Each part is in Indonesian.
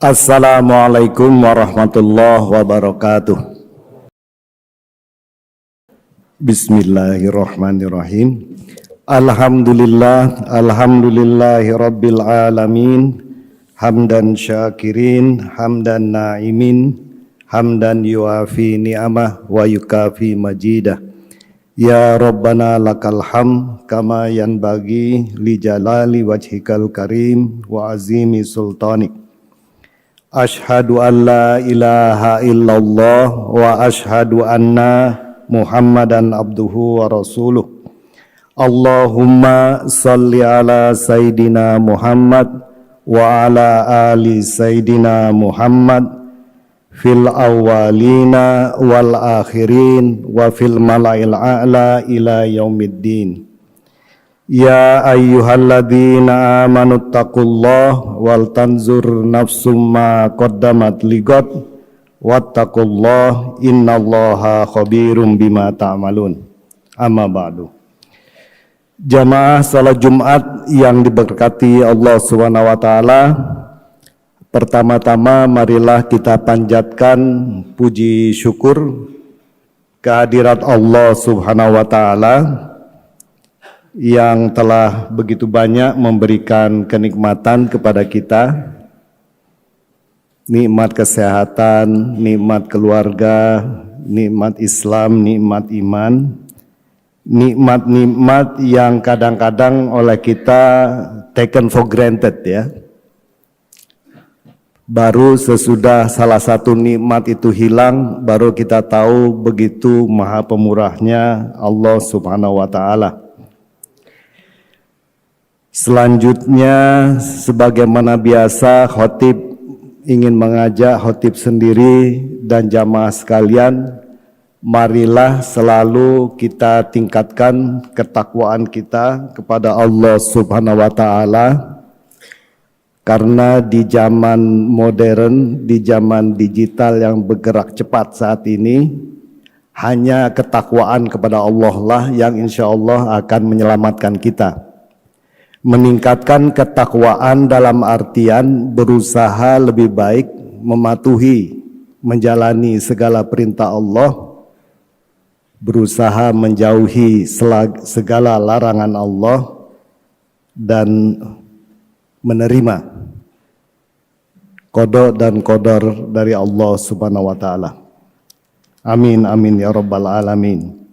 Assalamualaikum warahmatullahi wabarakatuh. Bismillahirrahmanirrahim. Alhamdulillahi rabbil alamin. Hamdan syakirin, hamdan na'imin, hamdan yuafi ni'amah wa yukafi majidah. Ya Rabbana lakal hamd kama yanbaghi li jalali wajhikal karim wa azimi sultanik. Ashhadu an la ilaha illallah wa ashhadu anna Muhammadan abduhu wa rasuluh. Allahumma salli ala Sayyidina Muhammad wa ala ali Sayyidina Muhammad fil awwalina wal akhirin wa fil mala'il a'la ila yaumiddin. Ya ayyuhalladzina amanu taqullaha wal tanzur nafsum ma qaddamat ligat wattaqullaha innallaha khabirum bima ta'malun. Amma ba'du. Jamaah salat Jumat yang diberkati Allah Subhanahu wa taala, pertama-tama marilah kita panjatkan puji syukur kehadirat Allah Subhanahu wa taala yang telah begitu banyak memberikan kenikmatan kepada kita, nikmat kesehatan, nikmat keluarga, nikmat Islam, nikmat iman, nikmat-nikmat yang kadang-kadang oleh kita taken for granted ya. Baru sesudah salah satu nikmat itu hilang, baru kita tahu begitu maha pemurahnya Allah Subhanahu wa taala. Selanjutnya, sebagaimana biasa, khotib ingin mengajak khotib sendiri dan jamaah sekalian, marilah selalu kita tingkatkan ketakwaan kita kepada Allah Subhanahu wa taala, karena di zaman modern, di zaman digital yang bergerak cepat saat ini, hanya ketakwaan kepada Allah lah yang insya Allah akan menyelamatkan kita. Meningkatkan ketakwaan dalam artian berusaha lebih baik mematuhi, menjalani segala perintah Allah, berusaha menjauhi segala larangan Allah, dan menerima qada dan qadar dari Allah Subhanahu wa taala. Amin amin ya rabbal alamin.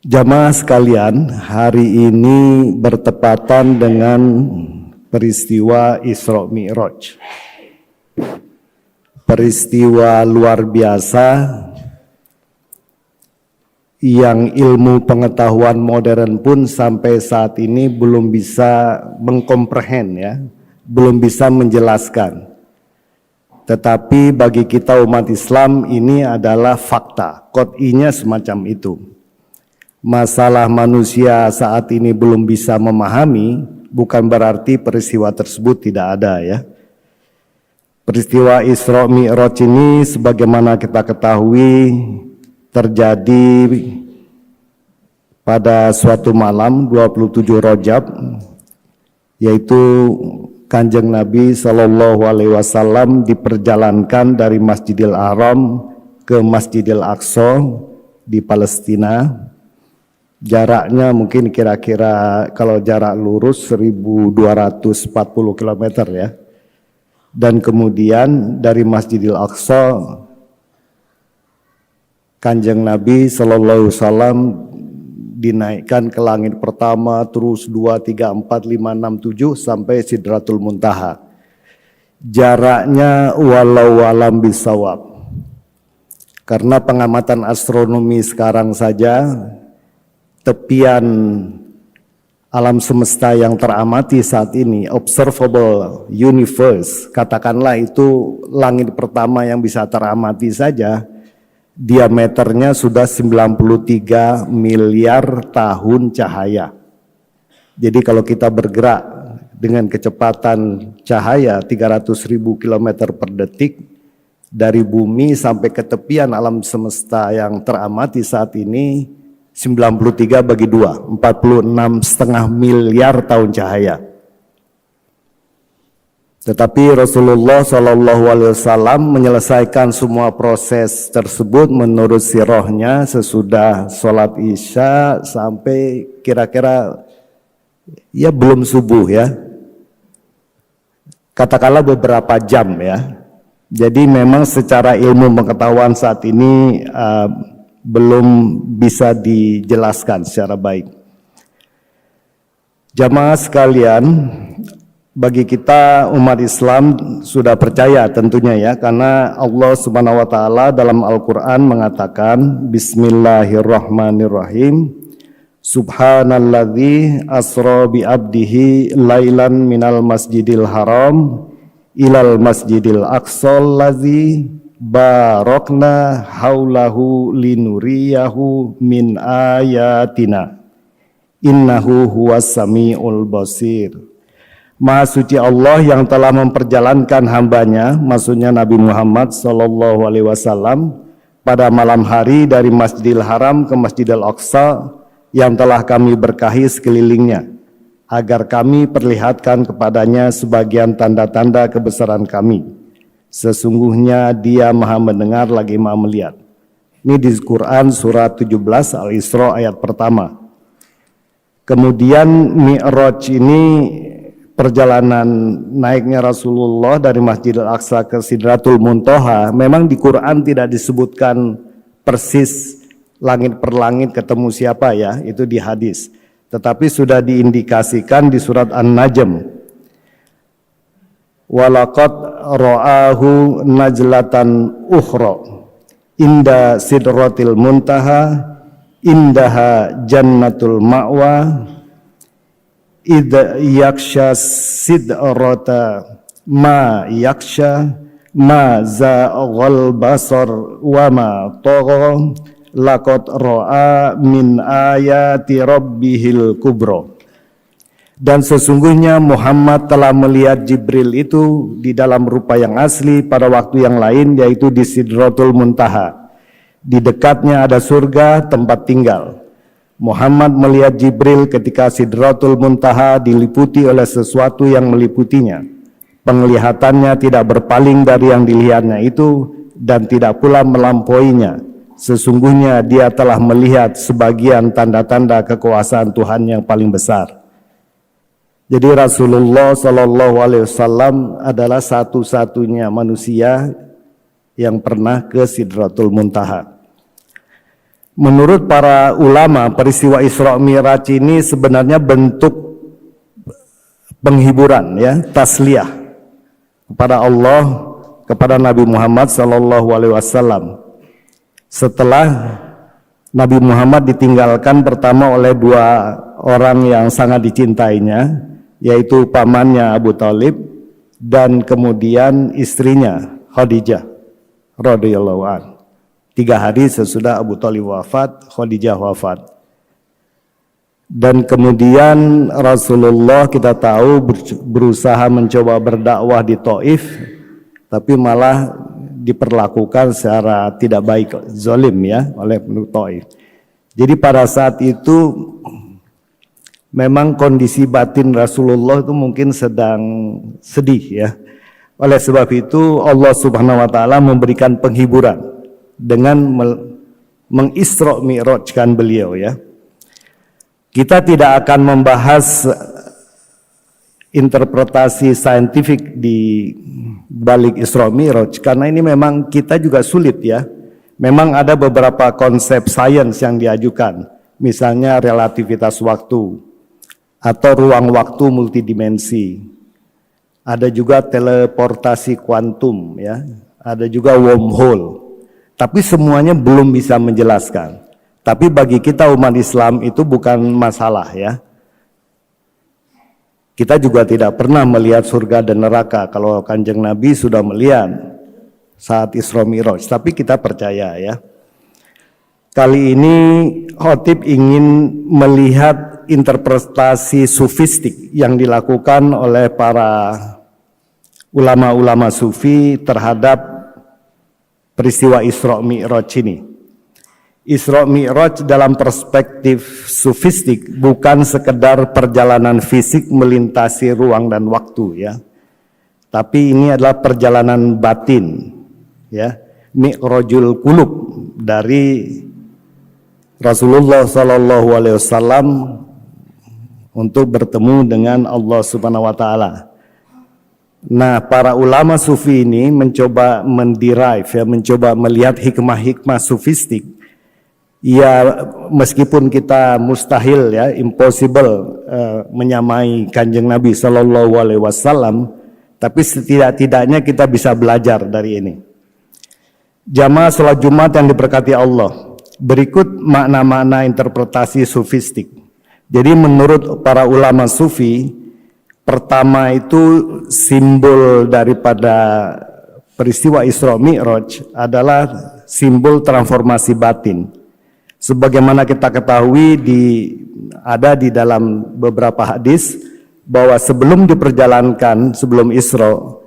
Jamaah sekalian, hari ini bertepatan dengan peristiwa Isra Mi'raj. Peristiwa luar biasa yang ilmu pengetahuan modern pun sampai saat ini belum bisa mengkomprehend ya, belum bisa menjelaskan. Tetapi bagi kita umat Islam ini adalah fakta, qot'inya semacam itu. Masalah manusia saat ini belum bisa memahami, bukan berarti peristiwa tersebut tidak ada ya. Peristiwa Isra Mi'raj ini sebagaimana kita ketahui terjadi pada suatu malam 27 Rajab, yaitu Kanjeng Nabi Shallallahu Alaihi Wasallam diperjalankan dari Masjidil Haram ke Masjidil Aqsa di Palestina. Jaraknya mungkin kira-kira kalau jarak lurus 1240 km ya. Dan kemudian dari Masjidil Aqsa, Kanjeng Nabi Sallallahu Alaihi Wasallam dinaikkan ke langit pertama, terus 2, 3, 4, 5, 6, 7 sampai Sidratul Muntaha. Jaraknya walau alam bisawab. Karena pengamatan astronomi sekarang saja, tepian alam semesta yang teramati saat ini, observable universe, katakanlah itu langit pertama yang bisa teramati saja, diameternya sudah 93 miliar tahun cahaya. Jadi kalau kita bergerak dengan kecepatan cahaya 300.000 km per detik, dari bumi sampai ke tepian alam semesta yang teramati saat ini, 93 bagi 2, 46,5 miliar tahun cahaya. Tetapi Rasulullah SAW menyelesaikan semua proses tersebut menurut sirahnya sesudah sholat isya sampai kira-kira ya belum subuh ya. Katakanlah beberapa jam ya. Jadi memang secara ilmu pengetahuan saat ini belum bisa dijelaskan secara baik. Jamaah sekalian, bagi kita umat Islam sudah percaya tentunya ya, karena Allah Subhanahu wa taala dalam Al-Qur'an mengatakan Bismillahirrahmanirrahim. Subhanalladzi asra bi abdihi lailan minal masjidil haram ilal masjidil aqsal ladzi barakna haulahu linuriyahu min ayatina innahu huwas samiul basir. Maha suci Allah yang telah memperjalankan hambanya, maksudnya Nabi Muhammad SAW, pada malam hari dari Masjidil Haram ke Masjidil Aqsa yang telah kami berkahi sekelilingnya, agar kami perlihatkan kepadanya sebagian tanda-tanda kebesaran kami. Sesungguhnya Dia Maha mendengar lagi Maha melihat. Ini di Quran surat 17 Al-Isra ayat pertama. Kemudian Mi'raj ini perjalanan naiknya Rasulullah dari Masjidil Aqsa ke Sidratul Muntaha, memang di Quran tidak disebutkan persis langit per langit ketemu siapa ya, itu di hadis. Tetapi sudah diindikasikan di surat An-Najm. Walaqad ra'ahu najlatan ukhra inda Sidratil Muntaha indaha jannatul ma'wa idza yaksha sidrata ma yaksha ma za'al basar wa ma tagha laqad ra'a min ayati rabbihil kubra. Dan sesungguhnya Muhammad telah melihat Jibril itu di dalam rupa yang asli pada waktu yang lain, yaitu di Sidratul Muntaha. Di dekatnya ada surga tempat tinggal. Muhammad melihat Jibril ketika Sidratul Muntaha diliputi oleh sesuatu yang meliputinya. Penglihatannya tidak berpaling dari yang dilihatnya itu dan tidak pula melampauinya. Sesungguhnya dia telah melihat sebagian tanda-tanda kekuasaan Tuhan yang paling besar. Jadi Rasulullah SAW adalah satu-satunya manusia yang pernah ke Sidratul Muntaha. Menurut para ulama, peristiwa Isra Mi'raj ini sebenarnya bentuk penghiburan ya, tasliyah kepada Allah, kepada Nabi Muhammad SAW. Setelah Nabi Muhammad ditinggalkan pertama oleh dua orang yang sangat dicintainya, yaitu pamannya Abu Thalib dan kemudian istrinya Khadijah radhiyallahu anha. 3 hari sesudah Abu Thalib wafat, Khadijah wafat. Dan kemudian Rasulullah kita tahu berusaha mencoba berdakwah di Taif, tapi malah diperlakukan secara tidak baik, zalim ya, oleh penduduk Taif. Jadi pada saat itu memang kondisi batin Rasulullah itu mungkin sedang sedih ya. Oleh sebab itu Allah Subhanahu wa taala memberikan penghiburan dengan mengisra mi'rajkan beliau ya. Kita tidak akan membahas interpretasi saintifik di balik Isra Mi'raj karena ini memang kita juga sulit ya. Memang ada beberapa konsep sains yang diajukan, misalnya relativitas waktu atau ruang waktu multidimensi. Ada juga teleportasi kuantum ya, ada juga wormhole. Tapi semuanya belum bisa menjelaskan. Tapi bagi kita umat Islam itu bukan masalah ya. Kita juga tidak pernah melihat surga dan neraka. Kalau Kanjeng Nabi sudah melihat saat Isra Mi'raj, tapi kita percaya ya. Kali ini khotib ingin melihat interpretasi sufistik yang dilakukan oleh para ulama-ulama sufi terhadap peristiwa Isra Mi'raj ini. Isra Mi'raj dalam perspektif sufistik bukan sekedar perjalanan fisik melintasi ruang dan waktu ya. tapi ini adalah perjalanan batin, ya, mi'rajul qulub dari Rasulullah Shallallahu Alaihi Wasallam untuk bertemu dengan Allah Subhanahu Wa Taala. Nah, para ulama sufi ini mencoba menderive, ya, mencoba melihat hikmah-hikmah sufistik. Ya, meskipun kita mustahil, ya, impossible menyamai Kanjeng Nabi Shallallahu Alaihi Wasallam, tapi setidak-tidaknya kita bisa belajar dari ini. Jamaah sholat Jumat yang diberkati Allah, berikut makna-makna interpretasi sufistik. Jadi menurut para ulama sufi, pertama itu simbol daripada peristiwa Isra Mi'raj adalah simbol transformasi batin. Sebagaimana kita ketahui ada di dalam beberapa hadis bahwa sebelum diperjalankan, sebelum Isra,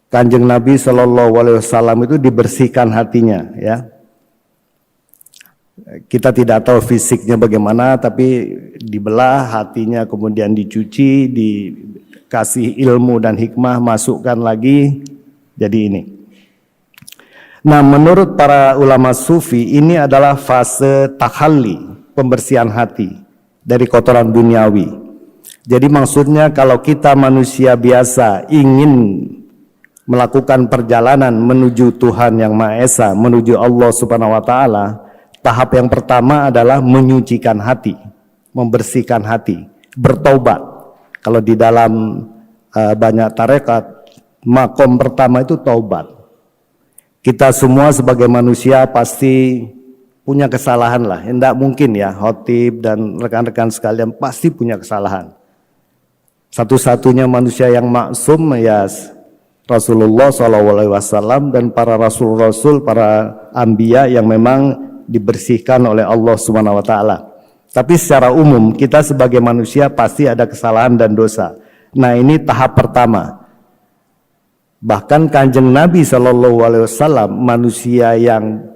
Kanjeng Nabi Shallallahu Alaihi Wasallam itu dibersihkan hatinya, ya. Kita tidak tahu fisiknya bagaimana, tapi dibelah hatinya, kemudian dicuci, dikasih ilmu dan hikmah, masukkan lagi, jadi ini. Nah, menurut para ulama sufi, ini adalah fase takhalli, pembersihan hati dari kotoran duniawi. Jadi maksudnya kalau kita manusia biasa ingin melakukan perjalanan menuju Tuhan Yang Maha Esa, menuju Allah Subhanahu Wa Taala, tahap yang pertama adalah menyucikan hati, membersihkan hati, bertobat. Kalau di dalam banyak tarekat, makom pertama itu taubat. Kita semua sebagai manusia pasti punya kesalahan lah. Tidak mungkin ya, khotib dan rekan-rekan sekalian pasti punya kesalahan. Satu-satunya manusia yang maksum ya Rasulullah SAW dan para rasul-rasul, para anbiya yang memang dibersihkan oleh Allah Subhanahu Wa Taala. Tapi secara umum kita sebagai manusia pasti ada kesalahan dan dosa. Nah, ini tahap pertama. Bahkan Kanjeng Nabi Shallallahu Alaihi Wasallam, manusia yang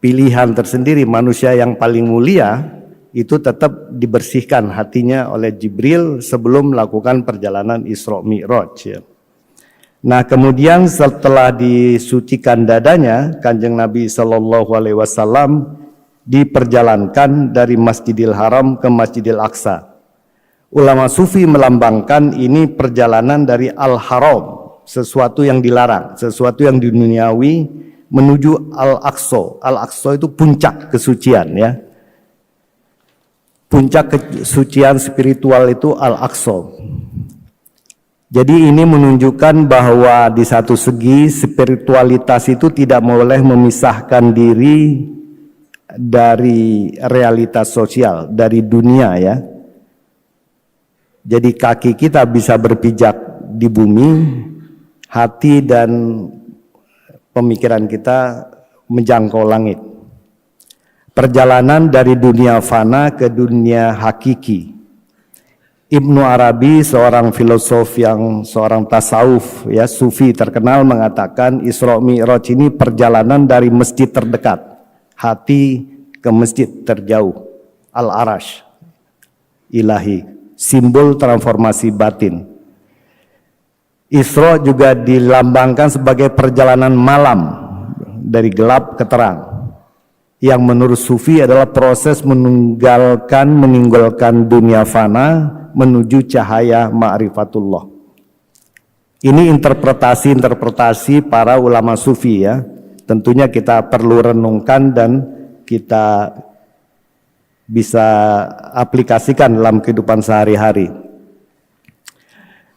pilihan tersendiri, manusia yang paling mulia, itu tetap dibersihkan hatinya oleh Jibril sebelum melakukan perjalanan Isra Mi'raj, ya. Nah, kemudian setelah disucikan dadanya, Kanjeng Nabi Shallallahu Alaihi Wasallam diperjalankan dari Masjidil Haram ke Masjidil Aqsa. Ulama sufi melambangkan ini perjalanan dari Al-Haram, sesuatu yang dilarang, sesuatu yang duniawi, menuju Al-Aqsa. Al-Aqsa itu puncak kesucian, ya. Puncak kesucian spiritual itu Al-Aqsa. Jadi ini menunjukkan bahwa di satu segi spiritualitas itu tidak boleh memisahkan diri dari realitas sosial, dari dunia, ya. Jadi kaki kita bisa berpijak di bumi, hati dan pemikiran kita menjangkau langit. Perjalanan dari dunia fana ke dunia hakiki. Ibnu Arabi, seorang filosof seorang tasawuf, ya, sufi terkenal, mengatakan Isra Mi'raj ini perjalanan dari masjid terdekat, hati, ke masjid terjauh, Al-Arash ilahi, simbol transformasi batin. Isra juga dilambangkan sebagai perjalanan malam dari gelap ke terang, yang menurut sufi adalah proses meninggalkan dunia fana menuju cahaya ma'rifatullah. Ini interpretasi para ulama sufi, ya. Tentunya kita perlu renungkan dan kita bisa aplikasikan dalam kehidupan sehari-hari.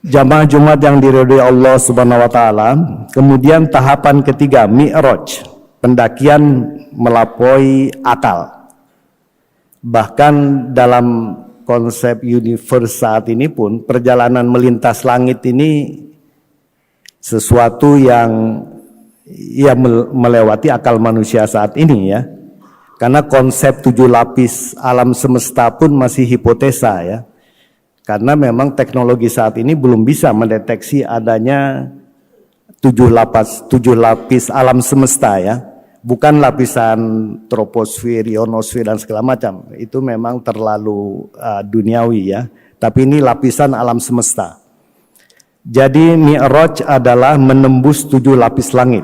Jamaah Jumat yang diridhoi Allah Subhanahu Wa Taala, kemudian tahapan ketiga, Mi'raj, pendakian melampaui akal. Bahkan dalam konsep universe saat ini pun, perjalanan melintas langit ini sesuatu yang melewati akal manusia saat ini, ya. Karena konsep 7 lapis alam semesta pun masih hipotesa, ya. Karena memang teknologi saat ini belum bisa mendeteksi adanya 7 lapis alam semesta, ya. Bukan lapisan troposfer, ionosfer dan segala macam. Itu memang terlalu duniawi, ya. Tapi ini lapisan alam semesta. Jadi Mi'raj adalah menembus 7 lapis langit.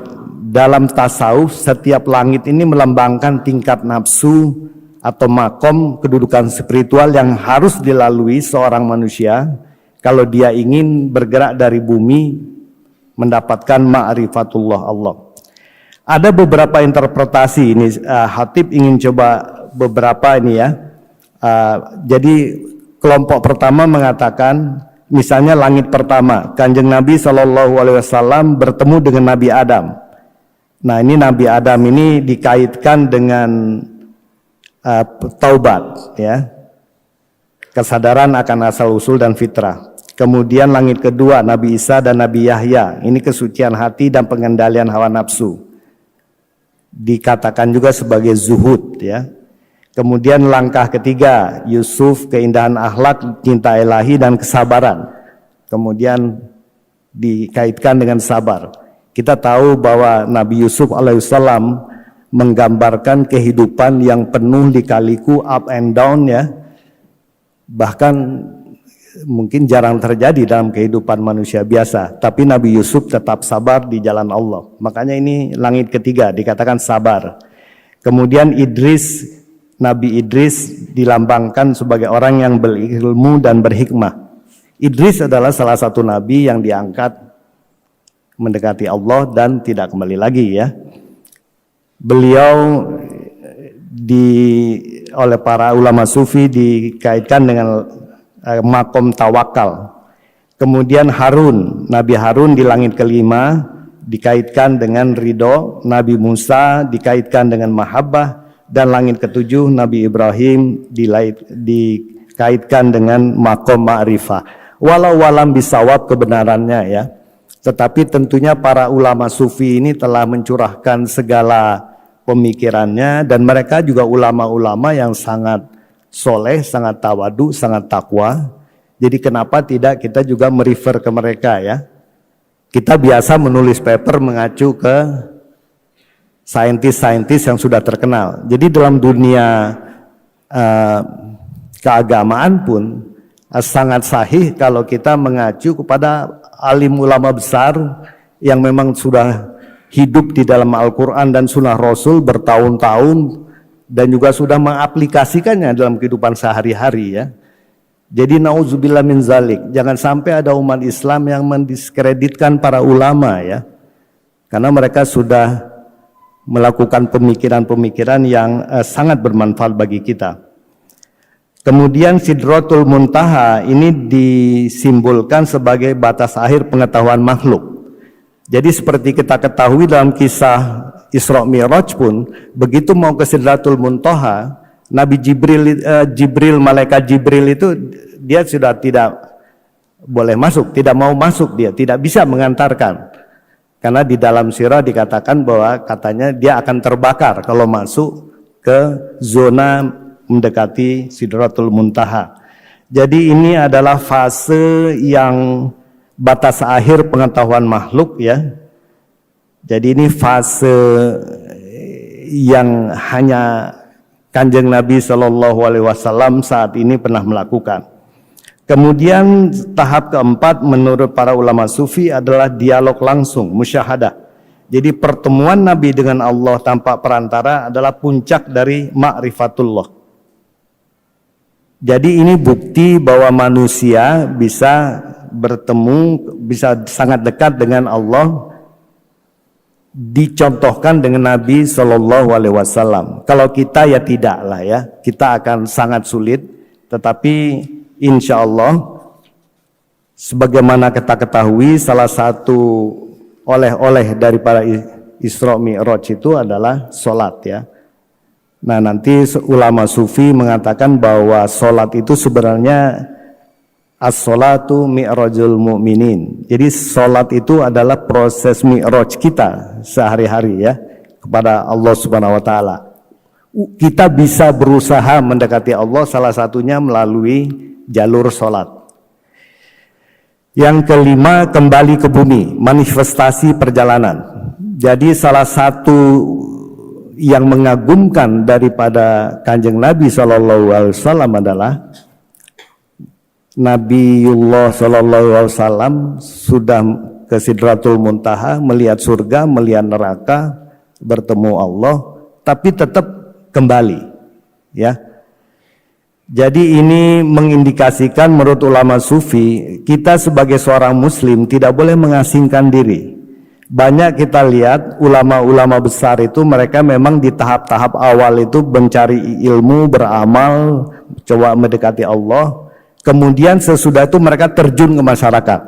Dalam tasawuf, setiap langit ini melambangkan tingkat nafsu atau makom kedudukan spiritual yang harus dilalui seorang manusia kalau dia ingin bergerak dari bumi mendapatkan ma'rifatullah Allah. Ada beberapa interpretasi ini, Khatib ingin coba beberapa ini ya. Jadi kelompok pertama mengatakan, misalnya langit pertama, Kanjeng Nabi SAW bertemu dengan Nabi Adam. Nah, ini Nabi Adam ini dikaitkan dengan taubat, ya, kesadaran akan asal usul dan fitrah. Kemudian langit kedua Nabi Isa dan Nabi Yahya, ini kesucian hati dan pengendalian hawa nafsu, dikatakan juga sebagai zuhud, ya. Kemudian langkah ketiga Yusuf, keindahan akhlak, cinta ilahi dan kesabaran. Kemudian dikaitkan dengan sabar. Kita tahu bahwa Nabi Yusuf alaihissalam menggambarkan kehidupan yang penuh lika-liku, up and down, ya. Bahkan mungkin jarang terjadi dalam kehidupan manusia biasa. Tapi Nabi Yusuf tetap sabar di jalan Allah. Makanya ini langit ketiga dikatakan sabar. Kemudian Idris, Nabi Idris dilambangkan sebagai orang yang berilmu dan berhikmah. Idris adalah salah satu nabi yang diangkat mendekati Allah dan tidak kembali lagi, ya. Beliau oleh para ulama sufi dikaitkan dengan makom tawakal. Kemudian Harun, Nabi Harun di langit kelima dikaitkan dengan ridho, Nabi Musa dikaitkan dengan mahabbah, dan langit ketujuh Nabi Ibrahim dikaitkan dengan makom ma'rifah. Walau walam bisawab kebenarannya, ya. Tetapi tentunya para ulama sufi ini telah mencurahkan segala pemikirannya, dan mereka juga ulama-ulama yang sangat soleh, sangat tawadu, sangat takwa. Jadi kenapa tidak kita juga merefer ke mereka, ya. Kita biasa menulis paper mengacu ke saintis-saintis yang sudah terkenal. Jadi dalam dunia keagamaan pun sangat sahih kalau kita mengacu kepada alim ulama besar yang memang sudah hidup di dalam Al-Quran dan Sunnah Rasul bertahun-tahun dan juga sudah mengaplikasikannya dalam kehidupan sehari-hari, ya. Jadi nauzubillah min zalik, jangan sampai ada umat Islam yang mendiskreditkan para ulama, ya, karena mereka sudah melakukan pemikiran-pemikiran yang sangat bermanfaat bagi kita. Kemudian Sidratul Muntaha ini disimbolkan sebagai batas akhir pengetahuan makhluk. Jadi seperti kita ketahui dalam kisah Isra Mi'raj pun, begitu mau ke Sidratul Muntaha, Nabi Jibril, malaikat Jibril itu dia sudah tidak boleh masuk, tidak mau masuk, dia tidak bisa mengantarkan. Karena di dalam sirah dikatakan bahwa katanya dia akan terbakar kalau masuk ke zona mendekati Sidratul Muntaha. Jadi ini adalah fase yang batas akhir pengetahuan makhluk, ya. Jadi ini fase yang hanya Kanjeng Nabi SAW saat ini pernah melakukan. Kemudian tahap keempat menurut para ulama sufi adalah dialog langsung, musyahadah. Jadi pertemuan Nabi dengan Allah tanpa perantara adalah puncak dari ma'rifatullah. Jadi ini bukti bahwa manusia bisa bertemu, bisa sangat dekat dengan Allah, dicontohkan dengan Nabi SAW. Kalau kita ya tidaklah, ya, kita akan sangat sulit. Tetapi insya Allah, sebagaimana kita ketahui, salah satu oleh-oleh daripada Isra Mi'raj itu adalah sholat, ya. Nah, nanti ulama sufi mengatakan bahwa sholat itu sebenarnya as-sholatu mi'rajul mu'minin. Jadi sholat itu adalah proses mi'raj kita sehari-hari, ya, kepada Allah Subhanahu wa taala. Kita bisa berusaha mendekati Allah salah satunya melalui jalur sholat. Yang kelima, kembali ke bumi, manifestasi perjalanan. Jadi salah satu yang mengagumkan daripada Kanjeng Nabi SAW adalah Nabiullah SAW sudah ke Sidratul Muntaha, melihat surga, melihat neraka, bertemu Allah, tapi tetap kembali, ya. Jadi ini mengindikasikan menurut ulama sufi, kita sebagai seorang muslim tidak boleh mengasingkan diri. Banyak kita lihat ulama-ulama besar itu mereka memang di tahap-tahap awal itu mencari ilmu, beramal, coba mendekati Allah. Kemudian sesudah itu mereka terjun ke masyarakat.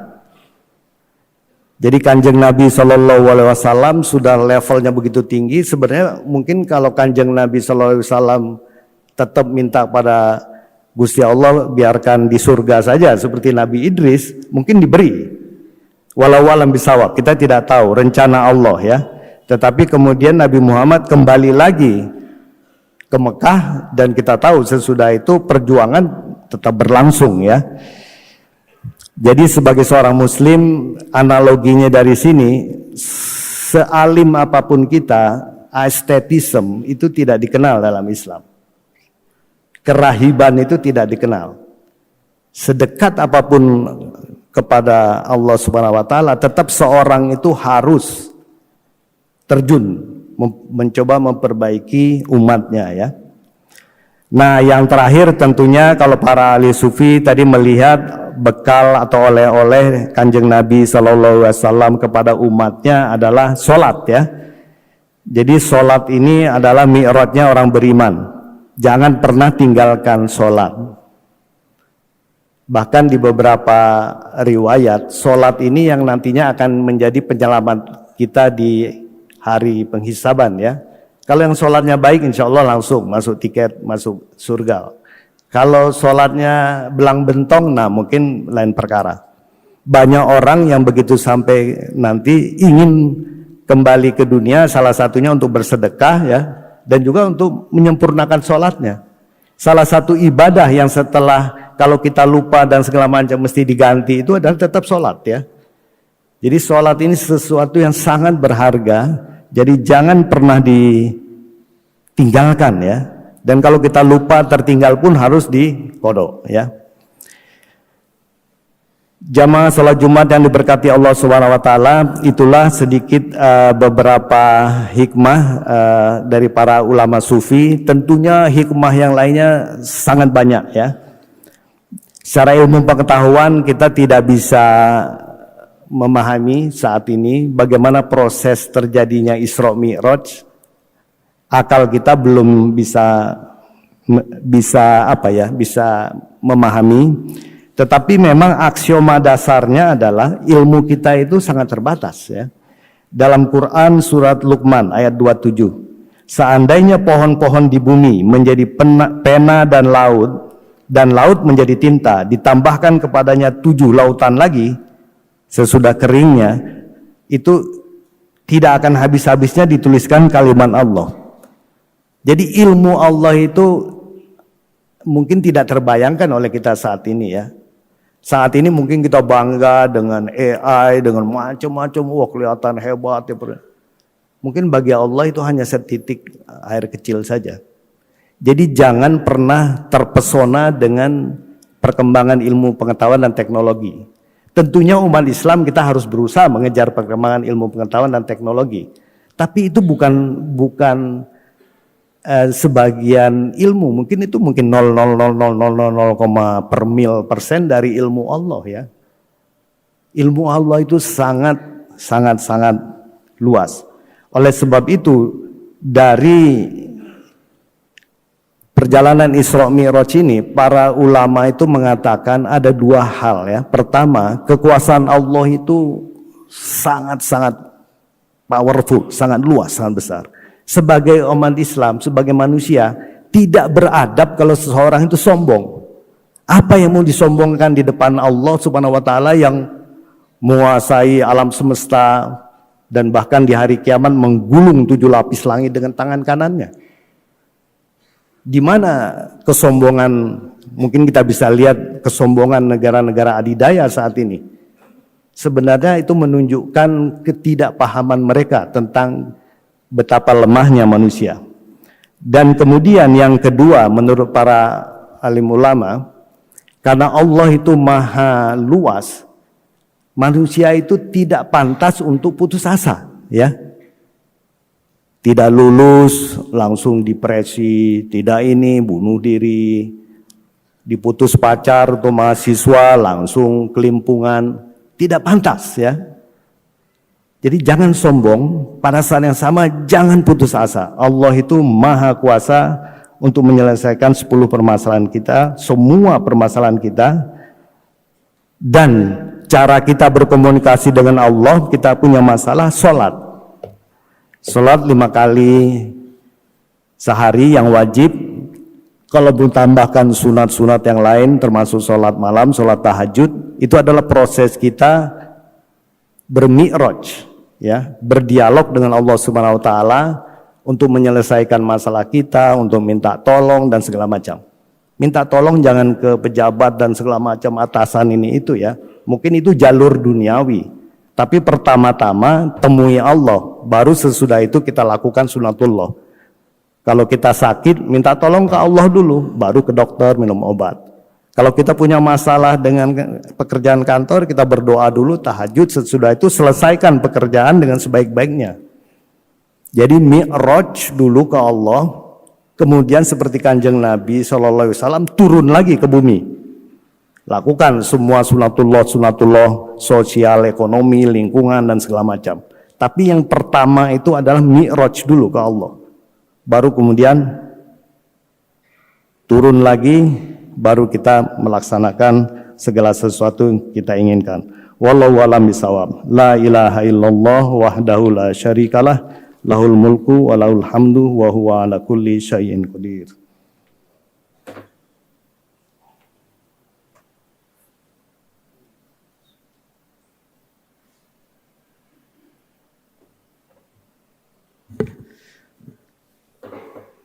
Jadi Kanjeng Nabi SAW sudah levelnya begitu tinggi. Sebenarnya mungkin kalau Kanjeng Nabi SAW tetap minta pada Gusti Allah biarkan di surga saja seperti Nabi Idris, mungkin diberi. Walau alam bisawab, kita tidak tahu rencana Allah, ya. Tetapi kemudian Nabi Muhammad kembali lagi ke Mekah dan kita tahu sesudah itu perjuangan tetap berlangsung, ya. Jadi sebagai seorang muslim, analoginya dari sini, sealim apapun kita, estetisme itu tidak dikenal dalam Islam. Kerahiban itu tidak dikenal. Sedekat apapun kepada Allah Subhanahu wa taala, tetap seorang itu harus terjun mencoba memperbaiki umatnya, ya. Nah, yang terakhir tentunya kalau para ahli sufi tadi melihat bekal atau oleh-oleh Kanjeng Nabi SAW kepada umatnya adalah sholat, ya. Jadi sholat ini adalah mi'rajnya orang beriman. Jangan pernah tinggalkan sholat. Bahkan di beberapa riwayat, sholat ini yang nantinya akan menjadi penyelamat kita di hari penghisaban, ya. Kalau yang sholatnya baik, insya Allah langsung masuk tiket, masuk surga. Kalau sholatnya belang bentong, nah mungkin lain perkara. Banyak orang yang begitu sampai nanti ingin kembali ke dunia, salah satunya untuk bersedekah, ya. Dan juga untuk menyempurnakan sholatnya. Salah satu ibadah yang setelah kalau kita lupa dan segala macam mesti diganti itu adalah tetap sholat, ya. Jadi sholat ini sesuatu yang sangat berharga. Jadi jangan pernah ditinggalkan, ya. Dan kalau kita lupa tertinggal pun harus diqodho, ya. Jamaah salat Jumat yang diberkati Allah Subhanahu wa taala, itulah sedikit beberapa hikmah dari para ulama sufi. Tentunya hikmah yang lainnya sangat banyak, ya. Secara ilmu pengetahuan kita tidak bisa memahami saat ini bagaimana proses terjadinya Isra Mi'raj. Akal kita belum bisa memahami. Tetapi memang aksioma dasarnya adalah ilmu kita itu sangat terbatas, ya. Dalam Quran surat Luqman ayat 27, seandainya pohon-pohon di bumi menjadi pena dan laut menjadi tinta, ditambahkan kepadanya 7 lautan lagi sesudah keringnya, itu tidak akan habis-habisnya dituliskan kalimat Allah. Jadi ilmu Allah itu mungkin tidak terbayangkan oleh kita saat ini, ya. Saat ini mungkin kita bangga dengan AI, dengan macam-macam, wah kelihatan hebat, ya. Mungkin bagi Allah itu hanya setitik air kecil saja. Jadi jangan pernah terpesona dengan perkembangan ilmu pengetahuan dan teknologi. Tentunya umat Islam kita harus berusaha mengejar perkembangan ilmu pengetahuan dan teknologi. Tapi itu bukan sebagian ilmu, mungkin itu mungkin 0,00000% dari ilmu Allah, ya. Ilmu Allah itu sangat luas. Oleh sebab itu dari perjalanan Isra Mi'raj ini para ulama itu mengatakan ada 2 hal, ya. Pertama, kekuasaan Allah itu sangat powerful, sangat luas, sangat besar. Sebagai umat Islam, sebagai manusia, tidak beradab kalau seseorang itu sombong. Apa yang mau disombongkan di depan Allah Subhanahu wa taala yang menguasai alam semesta dan bahkan di hari kiamat menggulung 7 lapis langit dengan tangan kanannya? Di mana kesombongan? Mungkin kita bisa lihat kesombongan negara-negara adidaya saat ini. Sebenarnya itu menunjukkan ketidakpahaman mereka tentang betapa lemahnya manusia. Dan kemudian yang kedua, menurut para alim ulama, Karena Allah itu maha luas, manusia itu tidak pantas untuk putus asa, ya. Tidak lulus langsung depresi, tidak ini bunuh diri, diputus pacar atau mahasiswa langsung kelimpungan, tidak pantas, ya. Jadi jangan sombong, pada saat yang sama jangan putus asa. Allah itu maha kuasa untuk menyelesaikan 10 permasalahan kita, semua permasalahan kita. Dan cara kita berkomunikasi dengan Allah, kita punya masalah, sholat 5 kali sehari yang wajib. Kalau ditambahkan sunat-sunat yang lain termasuk sholat malam, sholat tahajud, itu adalah proses kita bermi'raj, ya, berdialog dengan Allah Subhanahu wa taala untuk menyelesaikan masalah kita, untuk minta tolong dan segala macam. Minta tolong jangan ke pejabat dan segala macam atasan ini itu, ya. Mungkin itu jalur duniawi. Tapi pertama-tama temui Allah, baru sesudah itu kita lakukan sunatullah. Kalau kita sakit, minta tolong ke Allah dulu, baru ke dokter minum obat. Kalau kita punya masalah dengan pekerjaan kantor, kita berdoa dulu, tahajud, sesudah itu selesaikan pekerjaan dengan sebaik-baiknya. Jadi mi'raj dulu ke Allah, kemudian seperti Kanjeng Nabi SAW turun lagi ke bumi. Lakukan semua sunatullah sosial, ekonomi, lingkungan dan segala macam. Tapi yang pertama itu adalah mi'raj dulu ke Allah. Baru kemudian turun lagi, baru kita melaksanakan segala sesuatu yang kita inginkan. Wallahu a'lam bishawab. La ilaha illallah wahdahu la syarikalah, lahul mulku wa lahul hamdu wa huwa ala kulli syai'in qadir.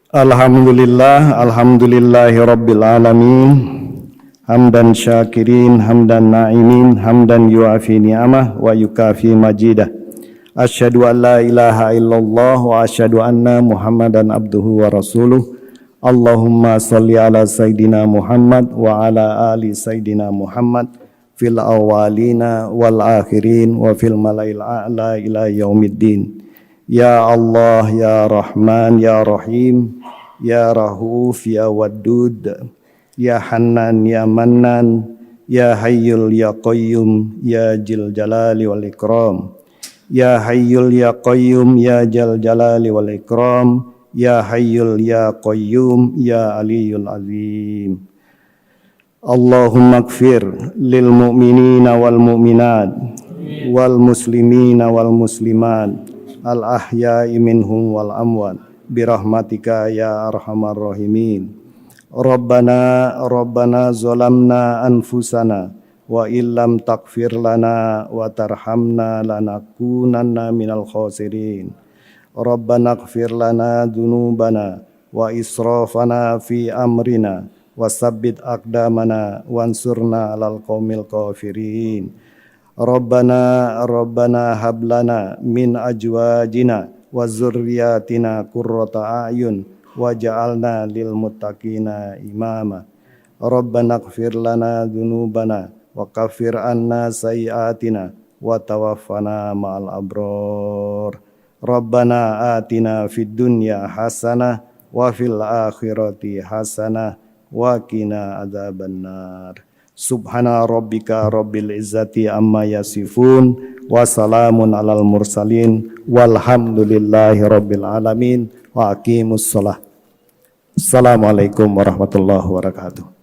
Alhamdulillahi rabbil alamin, hamdan syakirin, hamdan na'imin, hamdan yu'afi ni'amah wa yukafi majidah. Asyhadu an la ilaha illallah wa asyhadu anna muhammadan abduhu wa rasuluh. Allahumma salli ala sayyidina Muhammad wa ala ali sayyidina Muhammad fil awwalina wal akhirin wa fil malail a'la ila yaumiddin. Ya Allah, ya Rahman, ya Rahim, ya Rahuf, ya Wadud, ya Hannan, ya Mannan, ya Hayyul, ya Qayyum, ya Jil Jalali wal Ikram, ya Hayyul, ya Qayyum, ya Jal Jalali wal Ikram, ya Hayyul, ya Qayyum, ya Aliyul Azim. Allahumma ighfir lil mu'minina wal mu'minat wal muslimina wal muslimat al-ahya'i minhum wal amwat birahmatika ya arhamar rahimin. Rabbana zalamna anfusana wa illam taghfir lana wa tarhamna lanakunanna minal khasirin. Rabbana ighfir lana dzunubana wa israfana fi amrina wa sabbit aqdamana wansurna 'alal qaumil kafirin. Rabbana hablana min ajwajina wa zurriyatina qurrata a'yun waj'alna lil muttaqina imama. Rabbana ighfir lana dzunubana wa kaffir anna sayyi'atina wa tawaffana ma'al abrar. Rabbana atina fid dunya hasanah wa fil akhirati hasanah wa qina adzabannar. Subhana rabbika rabbil izzati amma yasifun wa salamun alal mursalin walhamdulillahi rabbil alamin wa aqimus shalah. Assalamualaikum warahmatullahi wabarakatuh.